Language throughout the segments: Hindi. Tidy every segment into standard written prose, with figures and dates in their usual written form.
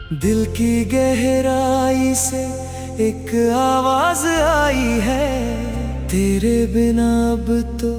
दिल की गहराई से एक आवाज आई है, तेरे बिना अब तो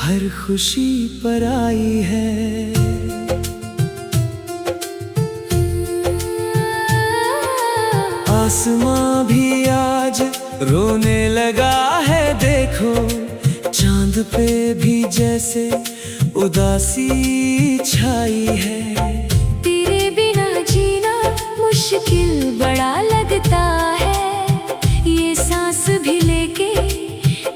हर खुशी पर आई है। आसमां भी आज रोने लगा है, देखो चांद पे भी जैसे उदासी छाई है। तेरे बिना जीना मुश्किल बड़ा लगता है, ये सांस भी लेके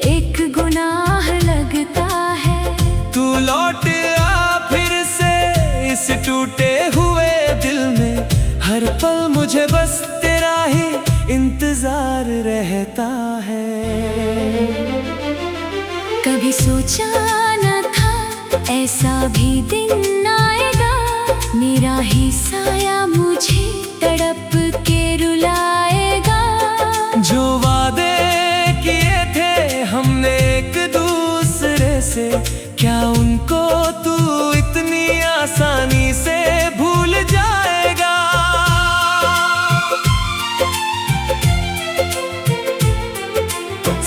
एक गुनाह लगता है। तू लौट आ फिर से इस टूटे हुए दिल में, हर पल मुझे बस तेरा ही इंतजार रहता है। कभी सोचा न था ऐसा भी दिन आएगा, मेरा ही साया मुझे तड़प के रुलाएगा। जो वादे किए थे हमने एक दूसरे से, क्या उनको तू इतनी आसानी से भूल जाएगा?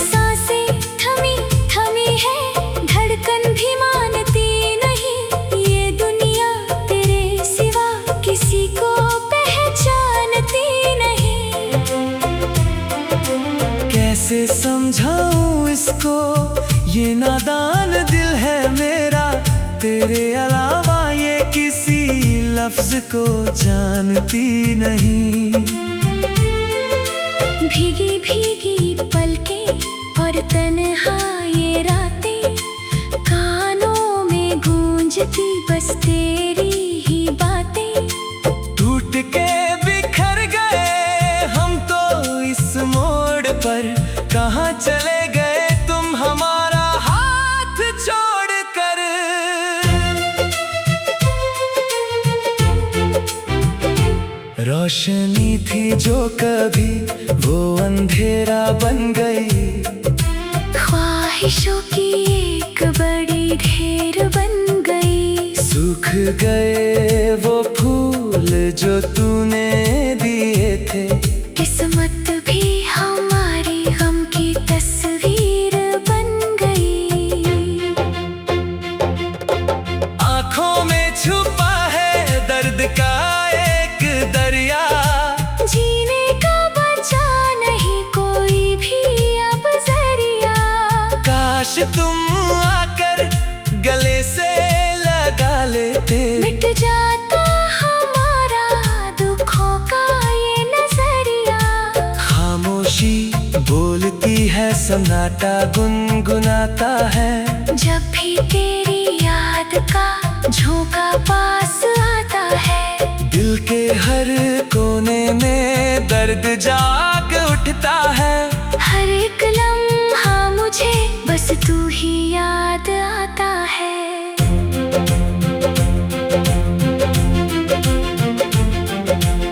सांसें थमी थमी है, धड़कन भी मानती नहीं, ये दुनिया तेरे सिवा किसी को पहचानती नहीं। कैसे समझाऊं इसको, ये नादान दिल है मेरा, तेरे अलावा ये किसी लफ्ज को जानती नहीं। भीगी भीगी पलकें और तन्हा ये रातें, कानों में गूंजती बस तेरी ही बातें। टूट के बिखर गए हम तो इस मोड़ पर, कहाँ चले गए तुम हमारा हाथ छोड़ कर? रोशनी थी जो कभी वो अंधेरा बन गई, ख्वाहिशों की एक बड़ी ढेर बन गई। सूख गए वो फूल जो तूने दिए थे, किस्मत भी हमारी गम की तस्वीर बन गई। आँखों में छुपा है दर्द का एक दरिया, जीने का बचा नहीं कोई भी अब जरिया। काश तुम आकर गले से लगा लेते, मिट जाता हमारा दुखों का ये नजरिया। खामोशी बोलती है, सन्नाटा गुनगुनाता है, जब भी तेरी याद का झोंका पास आता है। दिल के हर कोने में दर्द जाग उठता है। हर एक लम्हा मुझे बस तू ही याद आता है।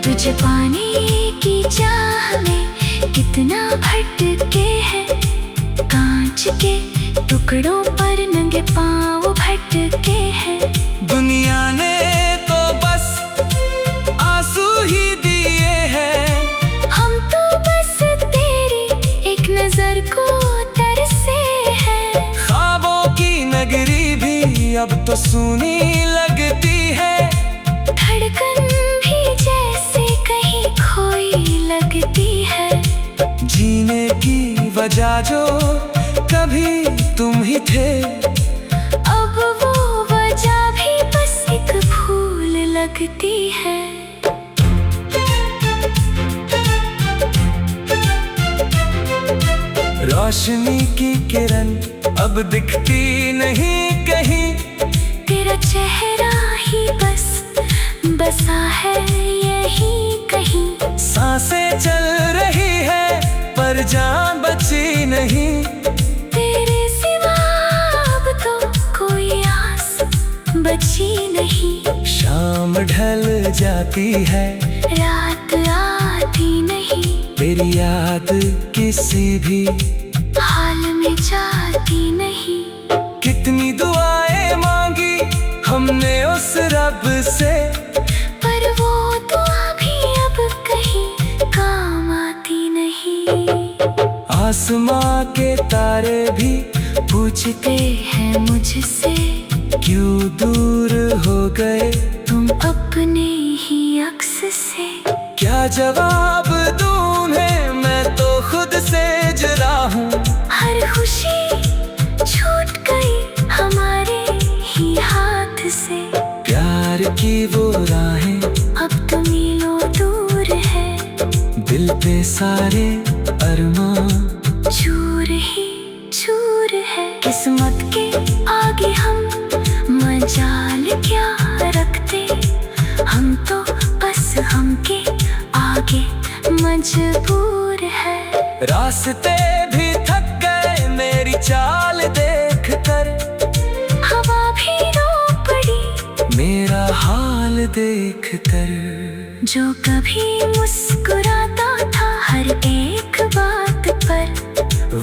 तुझे पाने की चाह में कितना भटके हैं, कांच के टुकड़ों पर नंगे पाँव भटके हैं। दुनिया ने तो बस आंसू ही दिए हैं, हम तो बस तेरी एक नजर को तरसे हैं। ख्वाबों की नगरी भी अब तो सूनी लगती है, धड़कन भी जैसे कहीं खोई लगती है। जीने की वजह जो कभी तुम ही थे, अब वो वजह भी बस एक भूल लगती है। रोशनी की किरण अब दिखती नहीं कहीं, तेरा चेहरा ही बस बसा है यहीं कहीं। सांसें चल रही है पर जान बची नहीं, तेरे सिवा अब तो कोई आस बची नहीं। शाम ढल जाती है, रात आती नहीं, तेरी याद किसी भी हाल में जाती नहीं। कितनी दुआएं मांगी हमने उस रब से, पर वो दुआ भी अब आसमां के तारे भी पूछते हैं मुझसे, क्यों दूर हो गए तुम अपने ही अक्स से। क्या जवाब दूं मैं तो खुद से जुड़ा हूँ। हर खुशी छूट गई हमारे ही हाथ से। प्यार की वो राहें अब तो मीलों दूर है, दिल पे सारे अरमां चूर ही चूर है। किस्मत के आगे हम मजाल क्या रखते, हम तो बस हमके आगे मजबूर है। रास्ते भी थक गए मेरी चाल देख कर, हवा भी रो पड़ी मेरा हाल देख कर। जो कभी मुस्कुराता था हर एक बात पर,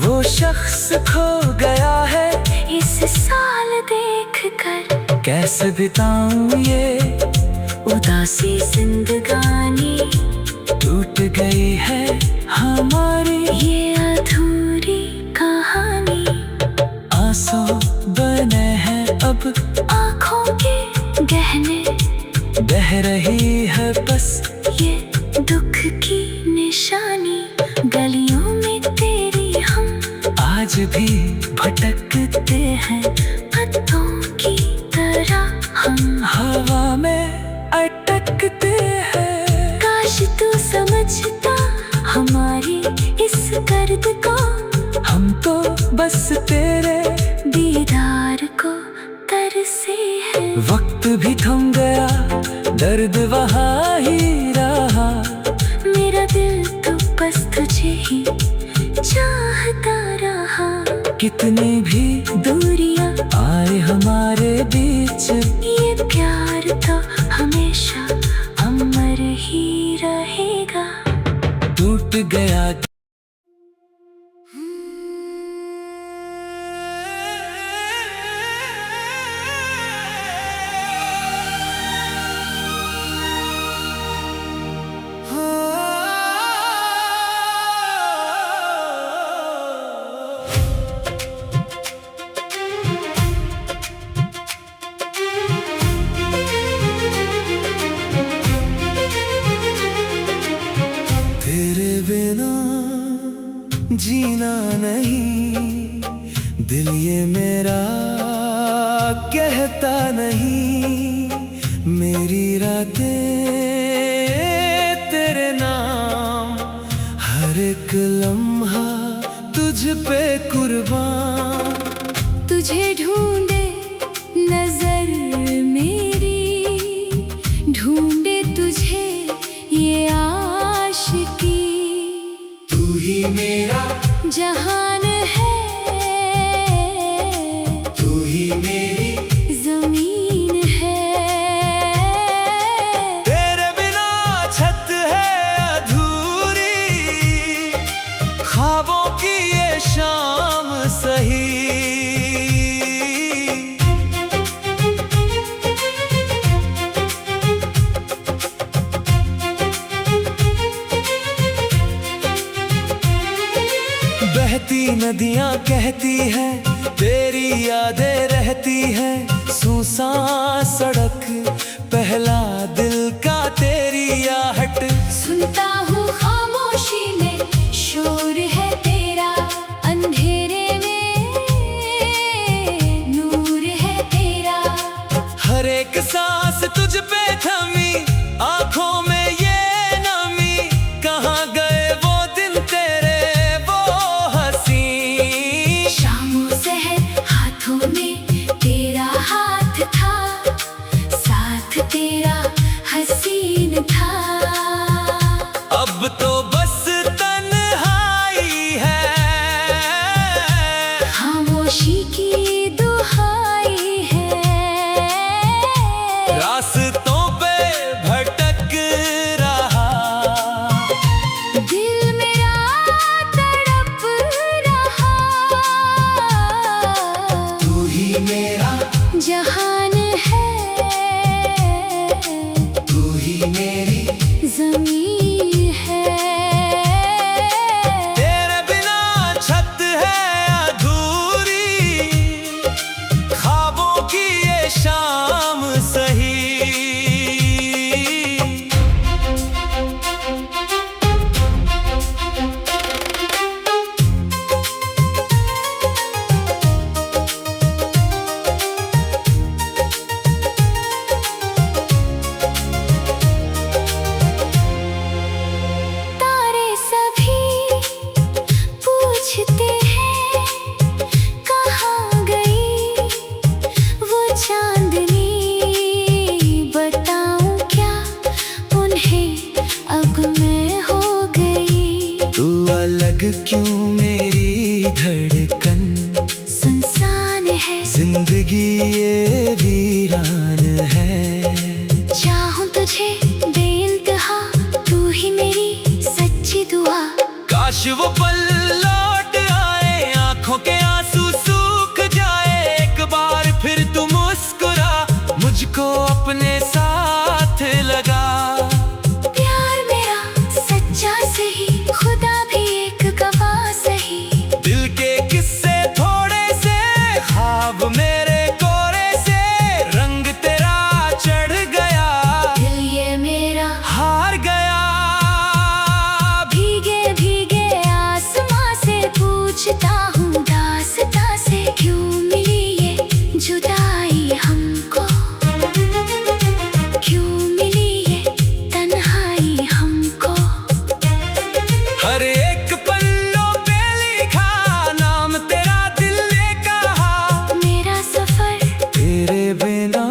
वो शख्स खो गया है इस साल देख कर। कैसे बिताऊं ये उदासी जिंदगानी, टूट गई है हमारी ये अधूरी कहानी। आंसू बने हैं अब आँखों के गहने, बह रही है बस ये दुख की निशानी। गलियों में तेरी हम आज भी भटकते हैं, पत्तों की तरह हम हवा में अटकते हैं। काश तू समझता हमारी इस दर्द को, हम तो बस तेरे दीदार को तरसे हैं। वक्त भी थम गया, दर्द वहाँ ही रहा, मेरा दिल तो बस तुझे ही चाहता रहा। कितनी भी दूरियां आए हमारे बीच, ये प्यार तो हमेशा अमर ही रहेगा। टूट गया तेरे बिना जीना नहीं, दिल ये मेरा कहता नहीं। मेरी रातें तेरे नाम, हर एक लम्हा तुझ पे कुर्बान। तुझे ढूंढे नजर मेरी, ढूंढे तुझे ये आशिकी। तू ही मेरा जहान है, तू ही मेरी जमीन है। तेरे बिना छत है अधूरी, ख्वाबों की ये शाम सही। बहती नदियां कहती हैं तेरी यादें रहती हैं। सुनसान सड़क पहला दिल का तेरी आहट। सुनता हूँ खामोशी में शोर है तेरा, अंधेरे में नूर है तेरा। हर एक सांस तुझ पे थमी, आंखों में ये नमी। कहाँ गए वो दिन तेरे वो हंसी। शामों सहर हाथों में तेरा हाथ था, काश वो पल लौट आए, आंखों के आंसू सूख जाए, एक बार फिर तू मुस्कुरा, मुझको अपने साथ लगा। प्यार मेरा सच्चा सही, खुदा भी एक गवाह सही। दिल के किस्से थोड़े से, ख्वाब मेरे कोरे से, रंग तेरा चढ़ गया, दिल ये मेरा हार गया। भीगे भीगे आसमां से पूछता हूँ दास्तां से, क्यों मिली ये जुदाई हमको, क्यों मिली ये तन्हाई हमको। हर एक पन्नों पे लिखा नाम तेरा, दिल ने कहा मेरा सफर तेरे बिना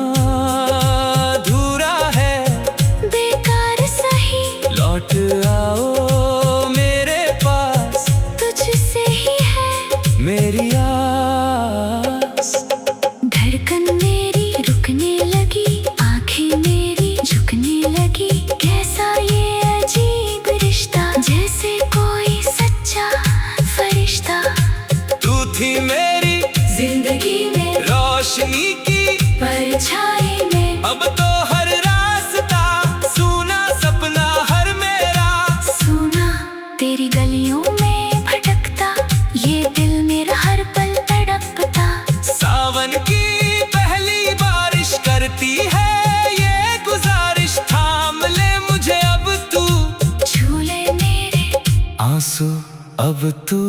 अधूरा है, बेकार सही, लौट आओ मेरे पास, तुझसे ही है मेरी आस। धड़कन मेरी रुकने लगी, आंखें मेरी झुकने लगी, कैसा ये अजीब रिश्ता, जैसे कोई सच्चा फरिश्ता। तू थी मेरी जिंदगी में रोशनी की परछाई में, अब तो हर रास्ता सुना, सपना हर मेरा। सुना तेरी गलियों में भटकता, ये दिल मेरा हर पल तड़पता। सावन की पहली बारिश करती है ये गुजारिश, थाम ले मुझे अब तू, झूले मेरे आंसू अब तू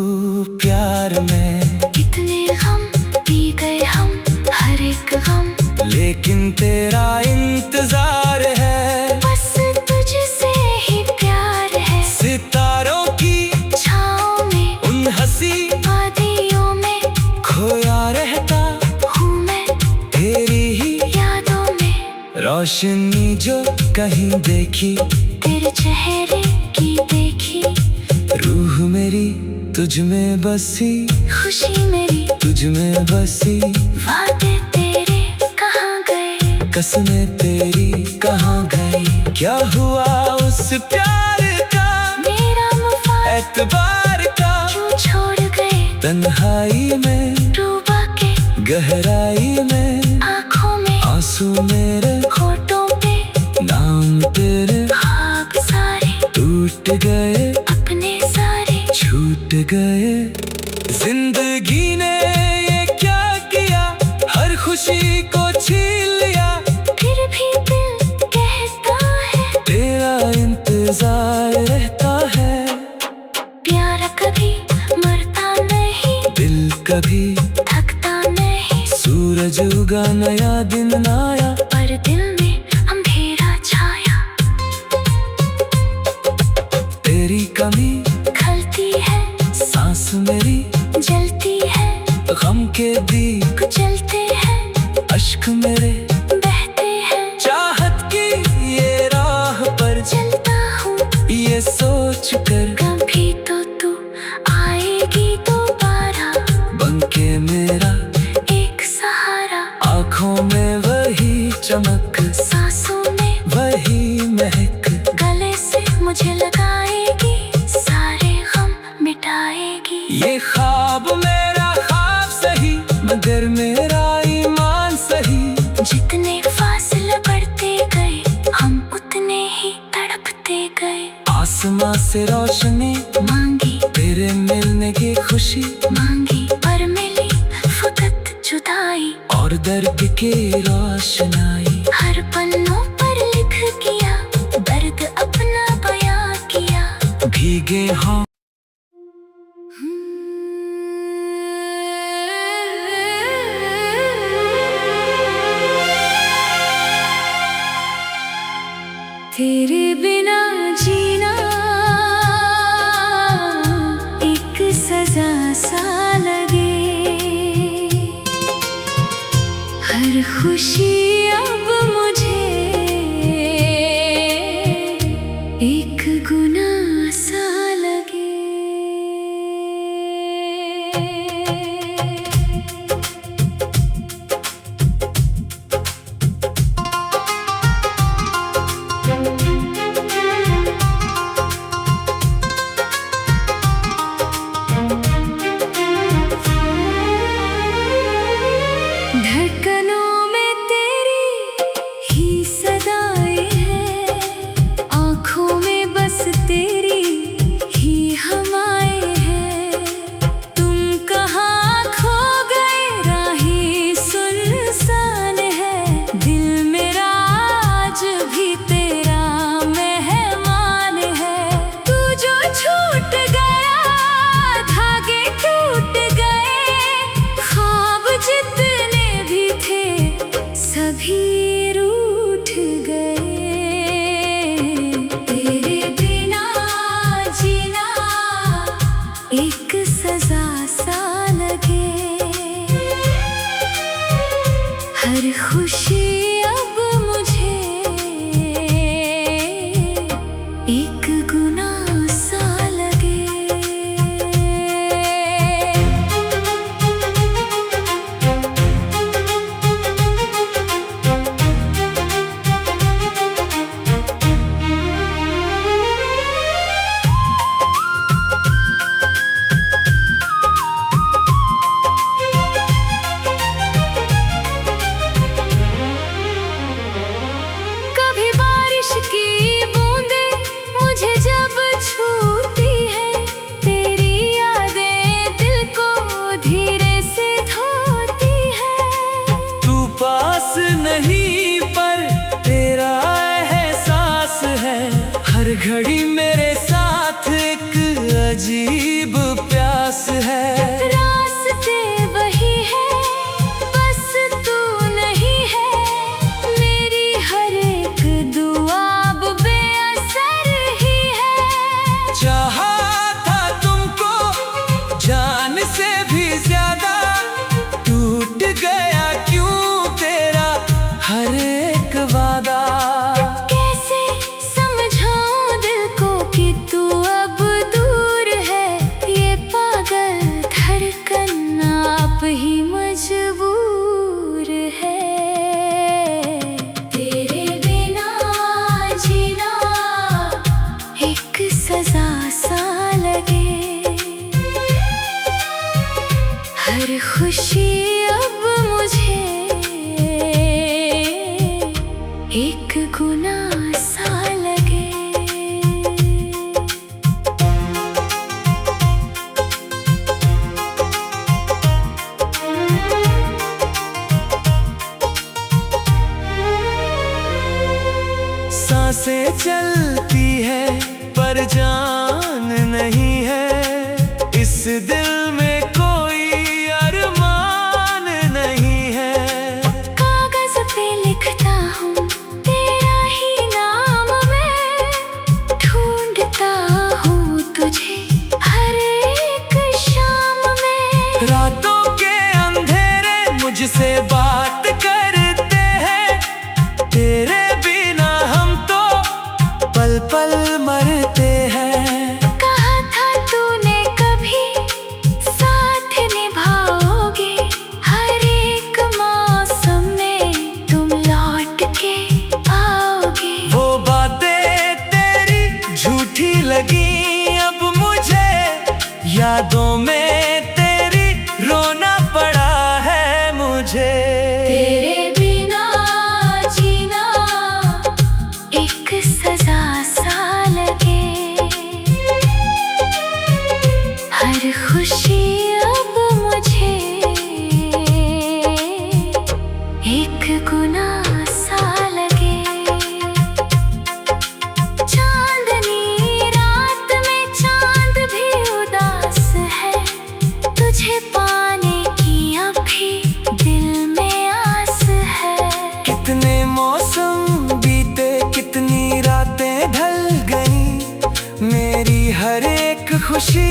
प्यार में। कितने गम पी गए हम, हर एक गम लेकिन तेरा इंतजार है, बस तुझसे ही प्यार है। सितारों की छाँव में उन हंसी वादियों में खोया रहता हूँ मैं, तेरी ही यादों में रोशनी जो कहीं देखी, तेरे चेहरे की देखी, रूह मेरी तुझ में बसी, खुशी मेरी तुझ में बसी। वादे तेरे कहाँ गए, कसमें तेरी कहाँ गई, क्या हुआ उस प्यार का, मेरा मुफाद एतबार का, क्यों छोड़ गए तन्हाई में, डूबा के गहराई में, आँखों में आंसू मेरे, होठों पे नाम तेरे, ख्वाब सारे टूट गए, अपने सारे छूट गए। जिंदगी ने ये क्या किया, हर खुशी को छीन लिया, फिर भी दिल कहता है तेरा इंतजार रहता है। प्यार कभी मरता नहीं, दिल कभी थकता नहीं, सूरज उगा नया दिन आया, पर दिल में अंधेरा छाया। तेरी कमी खलती है सांस मेरी, जलती है गम के दीप कुचलते हैं, अश्क मेरे बहते हैं, चाहत की ये राह पर चलता हूँ ये सोच कर, कभी तो तू आएगी दोबारा, बनके मेरा एक सहारा। आँखों में वही चमक, सांसों में वही महक, गले से मुझे लगाएगी, सारे गम मिटाएगी। ये ख्वाब मेरा ख्वाब सही, मगर मेरा ईमान सही। जितने फासले बढ़ते गए, हम उतने ही तड़पते गए। आसमां से रोशनी मांगी तेरे मिलने की खुशी, मांगी पर मिली फकत जुदाई, और दर्द की रोशनाई। हर पन्नों पर लिख किया, दर्द अपना बयां किया। भीगे हों तेरे बिना जीना एक सजा सा लगे, हर खुशी अब मुझे एक गुनाह सा लगे। दिल मेरा आज भी तेरा मेहमान है। तू जो छूट गया, धागे टूट गए, ख्वाब जितने भी थे सभी रूठ गए। तेरे बिना जीना एक सजा सा लगे, हर खुशी अब मुझे एक गुनाह सा लगे। कभी बारिश की बूंदें मुझे जब छूती है, तेरी यादें दिल को धीरे से धोती है। तू पास नहीं पर तेरा एहसास है, हर घड़ी मेरे साथ एक अजीब प्यास है। रास्ते वही है, बस तू नहीं है, मेरी हर एक दुआ अब बेअसर ही है। चाहा था तुमको जान से भी ज्यादा, टूट गया क्यों तेरा हर एक वादा। कैसे समझाऊं दिल को कि तू अब दूर है, ये पागल धड़कन आप ही मजबूर है। तेरे बिना जीना एक सजा सा लगे, हर खुशी अब मुझे एक गुनाह सा लगे। सांसें चलती है पर जान नहीं है, इस दिल में कोई अरमान नहीं है। कागज पे लिखता हूँ तेरा ही नाम, मैं ढूंढता हूँ तुझे हर एक शाम में। रातों के अंधेरे मुझसे बात करते हैं, तेरे बिना हम तो पल पल मरते हैं। कहा था तूने कभी साथ निभाओगे, हर एक मौसम में तुम लौट के आओगे। वो बातें तेरी झूठी लगी अब मुझे, यादों में तेरी रोना पड़ा है मुझे। तेरे बिना जीना एक सजा सा लगे, हर खुशी अब मुझे एक गुनाह सा लगे। चांदनी रात में चांद भी उदास है, तुझे पाने की अब भी दिल में आस है। कितने मौसम बीते, कितनी रातें ढल गई, मेरी हर एक खुशी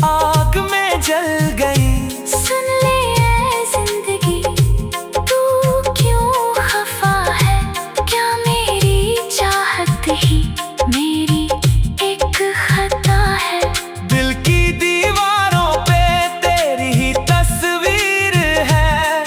आग में जल गई। सुन ले ऐ जिंदगी, तू क्यों खफा है, क्या मेरी चाहत ही मेरी एक खता है। दिल की दीवारों पे तेरी ही तस्वीर है,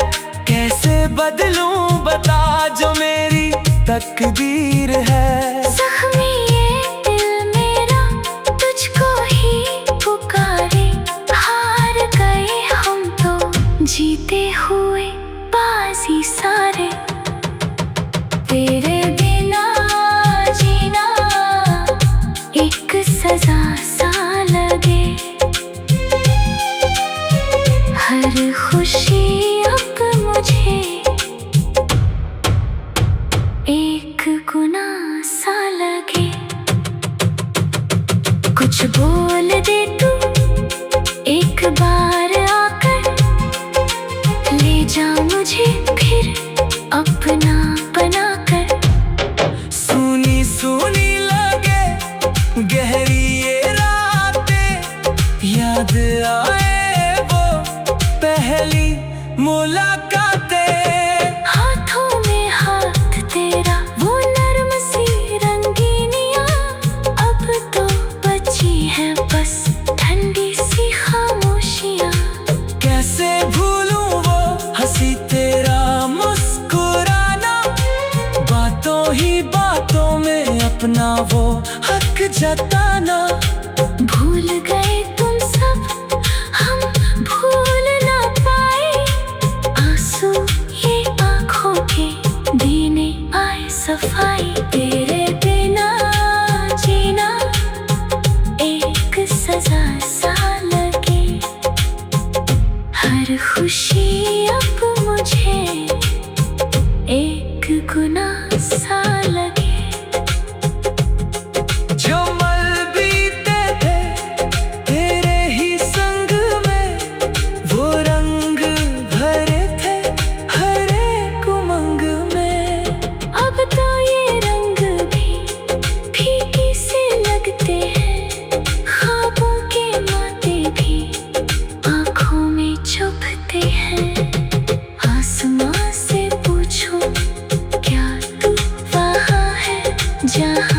कैसे बदलूं बता जो मेरी तकदीर है। जख्मी ये दिल मेरा तुझको ही पुकारे, हार गए हम तो जीते हुए बाजी सारे। तेरे बिना जीना एक सजा सा लगे, हर खुशी अब मुझे एक गुनाह सा लगे। कुछ बोल दे तू एक बार आकर, ले जा मुझे फिर अपना बनाकर। सुनी सुनी लगे गहरी ये रातें, याद आए वो पहली मुलाकातें। हाथों में हाथ तेरा, वो नर्म सी रंगीनियां, अब तो बची है बस ठंडी सी खामोशियां। कैसे भूलूं वो हंसी तेरा मुस्कुराना, बातों ही बातों में अपना वो हक जताना। भूल गए तुम सब, हम भूल ना पाए, आंसू ये आँखों के देने आए सफाई। तेरे बिना जीना एक सजा सा लगे, हर खुशी अब मुझे एक गुनाह सा लगे। जो मल बीते थे तेरे ही संग में, वो रंग भरे थे हर एक उमंग में। अब तो ये रंग भी फीके से लगते हैं, ख्वाबों के माते भी आँखों में चुभते हैं। आसमां से पूछो क्या तू वहाँ है जहाँ